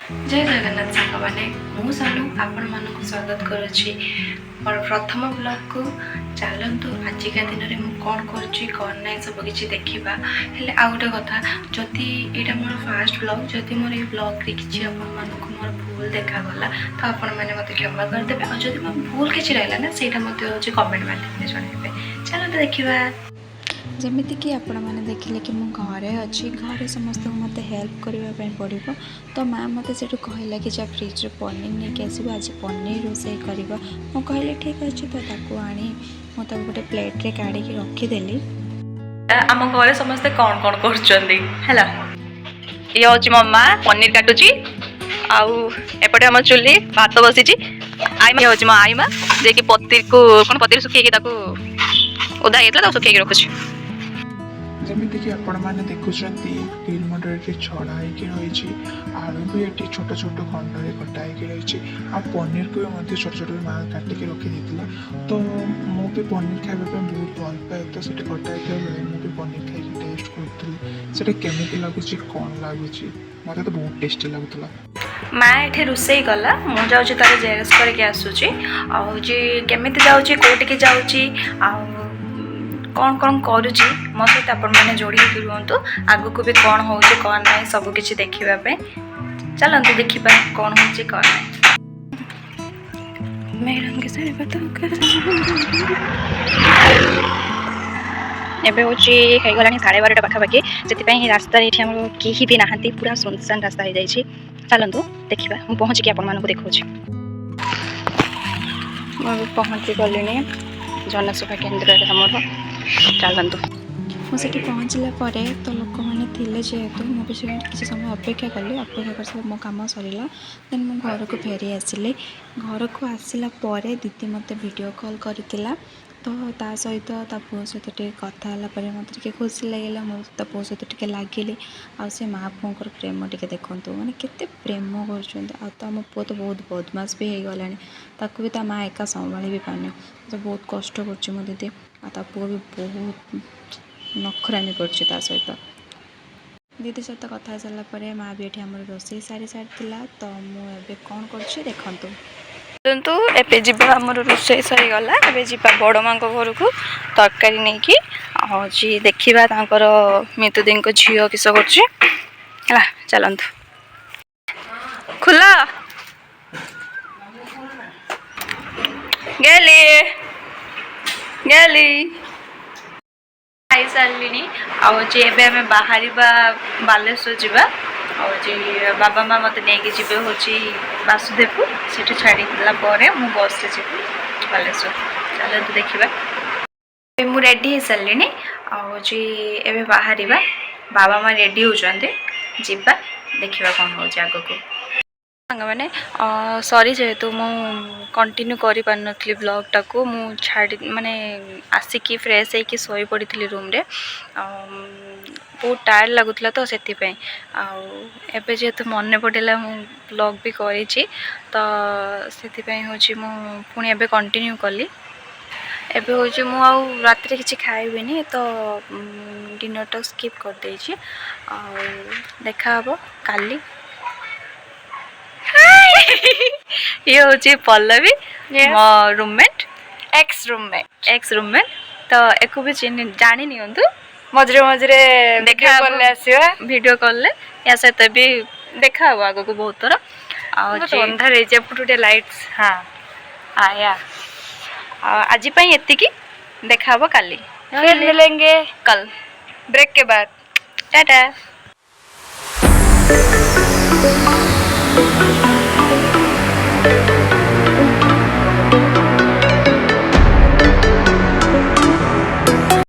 जय जगन्नाथ सांग मैंने मु सानू आपण मानक स्वागत करुच्ची मोर प्रथम ब्लॉग को चलतु आजिका दिन में मुझे कौन कर सब किसी देखा हेल्ले आ गए कथा जदि यहाँ मोर फास्ट ब्लॉग जदि मोर ये ब्लॉग किसी मोर भूल देखागला तो आपण मैंने मत क्षमा करदे और जब मोर भूल किसी रहा ना से कमेंट माध्यम जनइबे चलते देखा जमीक आपण मैंने देखिले कि मुझे घरे अच्छी घरे समस्त मत हेल्प करने पड़ो तो माँ मत से कहला कि जा फ्रिज पनीर नहीं आसो आज पनीर रोसे कर कहली ठीक अच्छे तो ताकू आनी मुझे गोटे प्लेट्रे काढ़ी रखीदेली आम घर समस्ते कौन कौन कर ये हूँ मम्मा पनीर काटुची आउटे आम चुली भात बसी आई हूँ मो आई माँ जे कि पतिर को कौन पतिर सुखी ओदा होता सुखी रखुची जमीक आपण मैंने देखुं ग्रिल मटर छड़ा रही आलू भी ये छोट छोट खंड कटाई रही आ पनीर को भी छोट छोट माँ काटिक रखी तो मुझे पनीर खाइबा बहुत भल पाए तो सीट कटाई बेले मुझे पनीर खाई टेस्ट करी केमी लगुच कौन लगुच मत तो बहुत टेस्टी लगुला माँ ये रोसे गला मु जाऊँ तार जेरक्स करके आसूची आमी जाऊँगी कौटिक जाऊँगी कौन कौन करुच्ची मो सहित आपण मैंने जोड़ी रुहतु आगु को भी कौन हो कौन ना सब किसी देखापी चलते देखा कौन हो कौन ना मैडम के सारे एबे हूँ होगला 12:30 पाखापाखि से रास्ता ये कहीं भी नहांती पूरा सुनसान रास्ता हो जाए चलतु देखा मुझे पहुँचिकी आपण देखा पहुँची गली जनसेवा केन्द्र आमर चलतु मुझे पहुँचला तो लोक मैंने थे जेहेतु मुझे किसी समय अपेक्षा कली अपेक्षा कर मो कम सरला देन मु घर को फेरी आसिली घर को आसला दीदी मत वीडियो कॉल करथिला तो ता सहित ता पुओ सहित टे कथा होला मत टे खुशी लगे मुझे पुओ सहित टे लगिली आ माँ पुओर प्रेम टे देखु मैंने केते प्रेम करम पुओ तो बहुत बदमाश भी हो गला ताकू भी ता माँ एका संभाली भी पाने तो बहुत कष्ट कर मो दीदी आ पुओ भी बहुत नखरामी कर सहित दीदी सहित कथा सारापर माँ भी ये आम रोसे सारी सारी तो मुझे कौन कर देखु देखु एबे जीवा आम रोषे सरीगला एबे जीवा बड़ माँ घर को तरकारी नहीं कि हूँ देखा मितुदी झील किस कर चलतु खुल गली गली खाई सारे आम बाहर बालेश्वर जावा बाबा माँ मत नहीं जी हूँ वासुदेव से छाड़ी मु बस से जी बालेश्वर चलते देखा मुझे रेडी हो सारे आए बाहर बाबा माँ रेडी होती जा देखा कौन हो आग को सांग मैंने सॉरी जेहेतु मु कंटिन्यू कर पार नी ब्लॉगटा को मु छाड़ी माने आसिकी फ्रेश होकर शोई पड़ी रूम रे बहुत टायर्ड लगुला तो से एबे जेहेतु मन पड़ा मु ब्लॉग भी करी तो से हूँ पुणी एबे कंटिन्यू कली एबे हूँ मु रात किसी खाइबी तो डिनर टा स्किप कर दे देखा हम काली ये हूँ पल्लवी मो रूममेट एक्स रूममेट तो एक भी जानी नियंतु मझे मझे देखा वीडियो कॉल या सहित भी देखा आग को बहुत थर अंधार लाइट्स हाँ हाँ या आज ये देखा काली फिर मिलेंगे कल ब्रेक के बाद टाटा